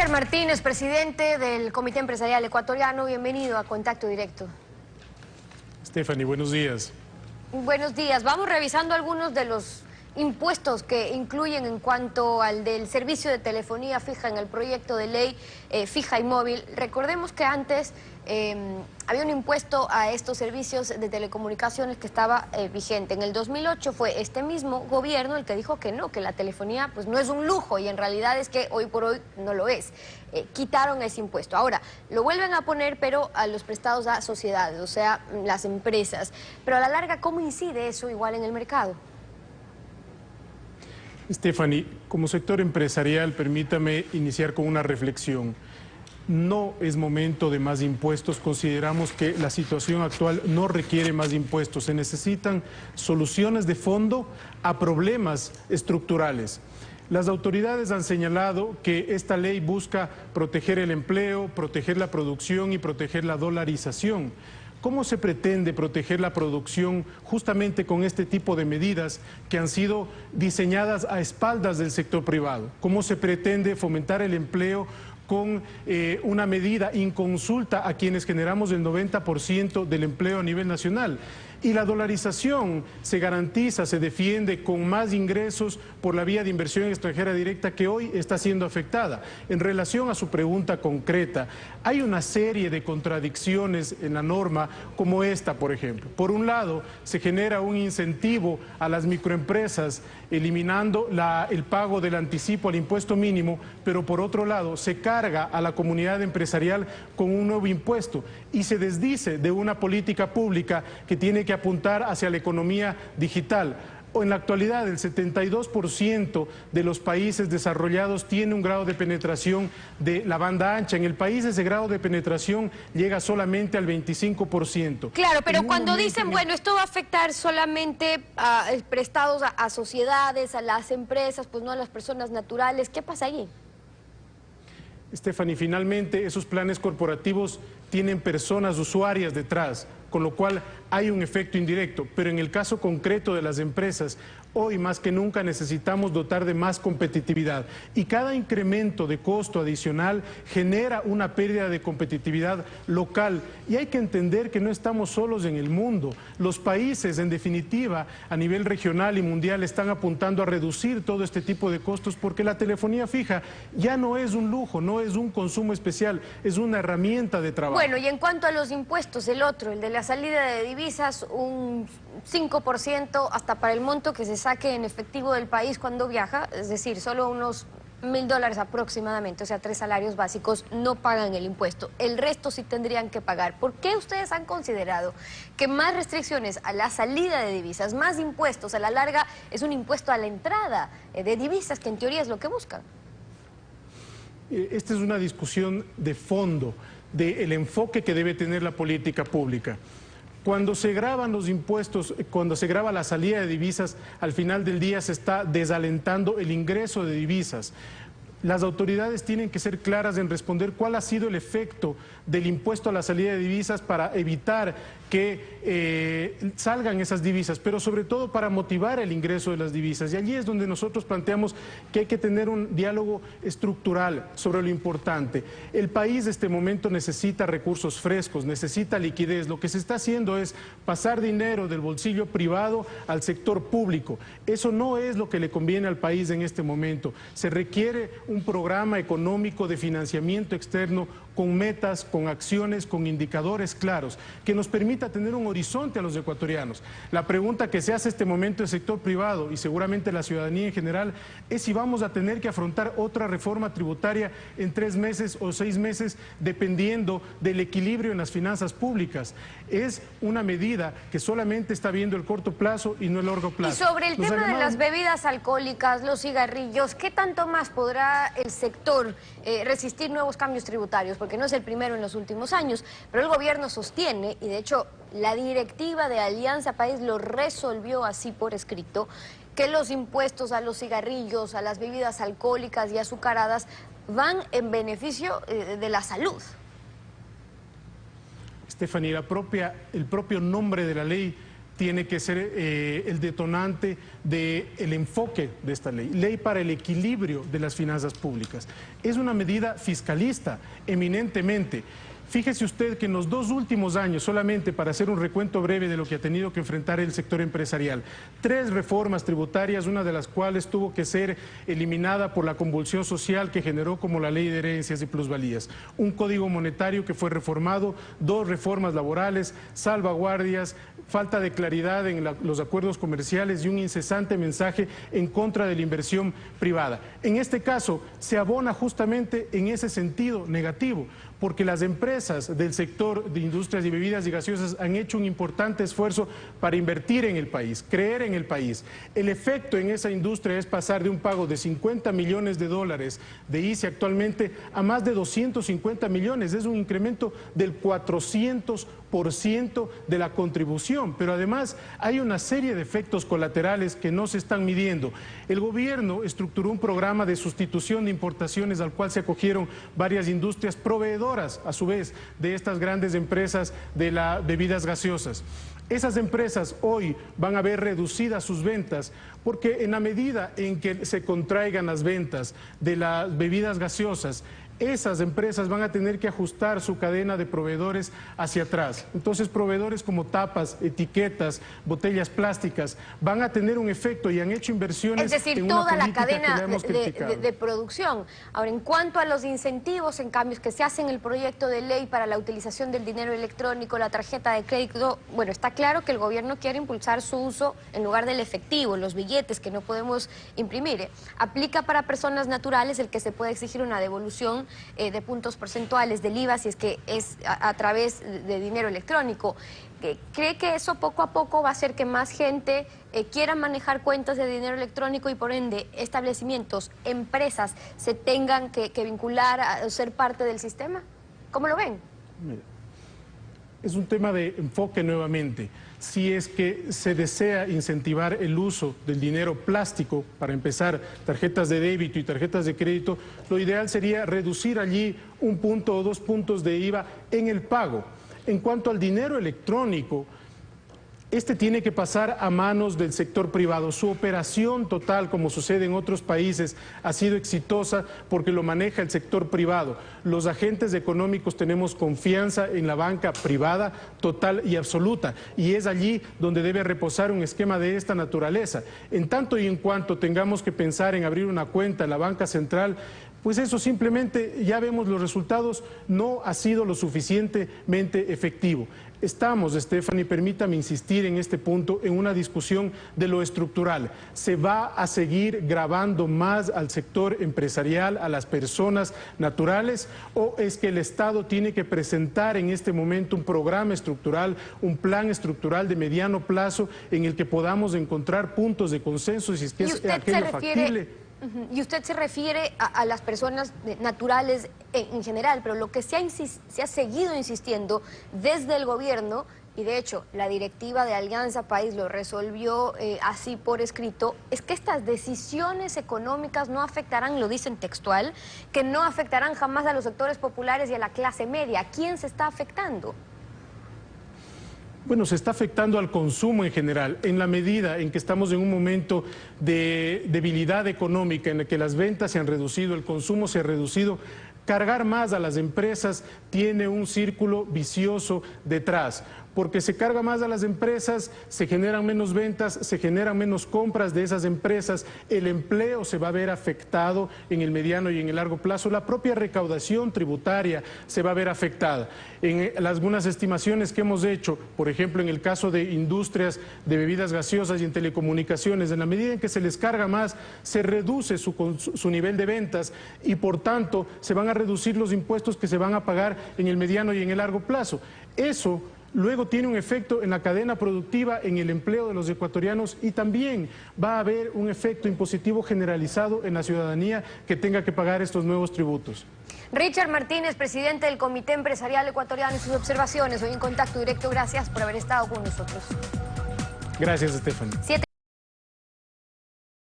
Martínez, presidente del Comité Empresarial Ecuatoriano, bienvenido a Contacto Directo. Stephanie, buenos días. Buenos días. Vamos revisando algunos de los impuestos que incluyen en cuanto al del servicio de telefonía fija en el proyecto de ley fija y móvil. Recordemos que antes había un impuesto a estos servicios de telecomunicaciones que estaba vigente. En el 2008 fue este mismo gobierno el que dijo que no, que la telefonía pues no es un lujo, y en realidad es que hoy por hoy no lo es. Quitaron ese impuesto. Ahora, lo vuelven a poner, pero a los prestados a sociedades, o sea, las empresas. Pero a la larga, ¿cómo incide eso igual en el mercado? Stephanie, como sector empresarial, permítame iniciar con una reflexión. No es momento de más impuestos. Consideramos que la situación actual no requiere más impuestos. Se necesitan soluciones de fondo a problemas estructurales. Las autoridades han señalado que esta ley busca proteger el empleo, proteger la producción y proteger la dolarización. ¿Cómo se pretende proteger la producción justamente con este tipo de medidas que han sido diseñadas a espaldas del sector privado? ¿Cómo se pretende fomentar el empleo con una medida inconsulta a quienes generamos el 90% del empleo a nivel nacional? Y la dolarización se garantiza, se defiende con más ingresos por la vía de inversión extranjera directa que hoy está siendo afectada. En relación a su pregunta concreta, hay una serie de contradicciones en la norma como esta, por ejemplo. Por un lado, se genera un incentivo a las microempresas eliminando el pago del anticipo al impuesto mínimo, pero por otro lado se carga a la comunidad empresarial con un nuevo impuesto y se desdice de una política pública que tiene que apuntar hacia la economía digital. En la actualidad, el 72% de los países desarrollados tiene un grado de penetración de la banda ancha. En el país ese grado de penetración llega solamente al 25%. Claro, pero cuando dicen, bueno, esto va a afectar solamente a prestados a sociedades, a las empresas, pues no a las personas naturales, ¿qué pasa allí? Stephanie, finalmente esos planes corporativos tienen personas usuarias detrás, con lo cual hay un efecto indirecto, pero en el caso concreto de las empresas, hoy más que nunca necesitamos dotar de más competitividad y cada incremento de costo adicional genera una pérdida de competitividad local, y hay que entender que no estamos solos en el mundo. Los países, en definitiva, a nivel regional y mundial, están apuntando a reducir todo este tipo de costos porque la telefonía fija ya no es un lujo, no es un consumo especial, es una herramienta de trabajo. Bueno, y en cuanto a los impuestos, el otro, el de la salida de divisas, un 5% hasta para el monto que se saque en efectivo del país cuando viaja, es decir, solo unos $1000 aproximadamente, o sea, 3 salarios básicos no pagan el impuesto, el resto sí tendrían que pagar. ¿Por qué ustedes han considerado que más restricciones a la salida de divisas, más impuestos, a la larga es un impuesto a la entrada de divisas, que en teoría es lo que buscan? Esta es una discusión de fondo, del enfoque que debe tener la política pública. Cuando se graban los impuestos, cuando se graba la salida de divisas, al final del día se está desalentando el ingreso de divisas. Las autoridades tienen que ser claras en responder cuál ha sido el efecto del impuesto a la salida de divisas para evitar que salgan esas divisas, pero sobre todo para motivar el ingreso de las divisas. Y allí es donde nosotros planteamos que hay que tener un diálogo estructural sobre lo importante. El país en este momento necesita recursos frescos, necesita liquidez. Lo que se está haciendo es pasar dinero del bolsillo privado al sector público. Eso no es lo que le conviene al país en este momento. Se requiere un programa económico de financiamiento externo con metas, con acciones, con indicadores claros, que nos permita tener un horizonte a los ecuatorianos. La pregunta que se hace en este momento el sector privado y seguramente la ciudadanía en general es si vamos a tener que afrontar otra reforma tributaria en 3 meses o 6 meses, dependiendo del equilibrio en las finanzas públicas. Es una medida que solamente está viendo el corto plazo y no el largo plazo. Y sobre el tema de las bebidas alcohólicas, los cigarrillos, ¿qué tanto más podrá el sector resistir nuevos cambios tributarios? Porque no es el primero en los últimos años, pero el gobierno sostiene, y de hecho la directiva de Alianza País lo resolvió así por escrito, que los impuestos a los cigarrillos, a las bebidas alcohólicas y azucaradas van en beneficio de la salud. Stephanie, el propio nombre de la ley tiene que ser el detonante del enfoque de esta ley. Ley para el equilibrio de las finanzas públicas. Es una medida fiscalista, eminentemente. Fíjese usted que en los 2 últimos años, solamente para hacer un recuento breve de lo que ha tenido que enfrentar el sector empresarial, 3 reformas tributarias, una de las cuales tuvo que ser eliminada por la convulsión social que generó como la ley de herencias y plusvalías, un código monetario que fue reformado, 2 reformas laborales, salvaguardias, falta de claridad en los acuerdos comerciales y un incesante mensaje en contra de la inversión privada. En este caso, se abona justamente en ese sentido negativo, porque las empresas del sector de industrias y bebidas y gaseosas han hecho un importante esfuerzo para invertir en el país, creer en el país. El efecto en esa industria es pasar de un pago de $50 millones de ICE actualmente a más de 250 millones. Es un incremento del 400% de la contribución, pero además hay una serie de efectos colaterales que no se están midiendo. El gobierno estructuró un programa de sustitución de importaciones al cual se acogieron varias industrias proveedoras, a su vez, de estas grandes empresas de las bebidas gaseosas. Esas empresas hoy van a ver reducidas sus ventas porque en la medida en que se contraigan las ventas de las bebidas gaseosas, esas empresas van a tener que ajustar su cadena de proveedores hacia atrás. Entonces, proveedores como tapas, etiquetas, botellas plásticas, van a tener un efecto y han hecho inversiones. Es decir, toda la cadena de producción. Ahora, en cuanto a los incentivos, en cambios que se hacen en el proyecto de ley para la utilización del dinero electrónico, la tarjeta de crédito, bueno, está claro que el gobierno quiere impulsar su uso en lugar del efectivo, los billetes que no podemos imprimir. Aplica para personas naturales el que se puede exigir una devolución de puntos porcentuales del IVA si es que es a través de dinero electrónico. ¿Cree que eso poco a poco va a hacer que más gente quiera manejar cuentas de dinero electrónico y por ende establecimientos, empresas se tengan que vincular a ser parte del sistema? ¿Cómo lo ven? Mira, es un tema de enfoque nuevamente. Si es que se desea incentivar el uso del dinero plástico, para empezar, tarjetas de débito y tarjetas de crédito, lo ideal sería reducir allí 1 punto o 2 puntos de IVA en el pago. En cuanto al dinero electrónico, este tiene que pasar a manos del sector privado. Su operación total, como sucede en otros países, ha sido exitosa porque lo maneja el sector privado. Los agentes económicos tenemos confianza en la banca privada total y absoluta, y es allí donde debe reposar un esquema de esta naturaleza. En tanto y en cuanto tengamos que pensar en abrir una cuenta en la banca central, pues eso simplemente, ya vemos los resultados, no ha sido lo suficientemente efectivo. Estamos, Stephanie, permítame insistir en este punto, en una discusión de lo estructural. ¿Se va a seguir gravando más al sector empresarial, a las personas naturales, o es que el Estado tiene que presentar en este momento un programa estructural, un plan estructural de mediano plazo en el que podamos encontrar puntos de consenso si es que es aquello factible? Y usted se refiere a las personas naturales en general, pero lo que se ha seguido insistiendo desde el gobierno, y de hecho la directiva de Alianza País lo resolvió así por escrito, es que estas decisiones económicas no afectarán, lo dicen textual, que no afectarán jamás a los sectores populares y a la clase media. ¿A quién se está afectando? Bueno, se está afectando al consumo en general, en la medida en que estamos en un momento de debilidad económica, en el que las ventas se han reducido, el consumo se ha reducido. Cargar más a las empresas tiene un círculo vicioso detrás, porque se carga más a las empresas, se generan menos ventas, se generan menos compras de esas empresas, el empleo se va a ver afectado en el mediano y en el largo plazo, la propia recaudación tributaria se va a ver afectada. En algunas estimaciones que hemos hecho, por ejemplo, en el caso de industrias de bebidas gaseosas y en telecomunicaciones, en la medida en que se les carga más, se reduce su nivel de ventas y por tanto se van a reducir los impuestos que se van a pagar en el mediano y en el largo plazo. Eso luego tiene un efecto en la cadena productiva, en el empleo de los ecuatorianos y también va a haber un efecto impositivo generalizado en la ciudadanía que tenga que pagar estos nuevos tributos. Richard Martínez, presidente del Comité Empresarial Ecuatoriano, y sus observaciones hoy en Contacto Directo. Gracias por haber estado con nosotros. Gracias, Stephanie.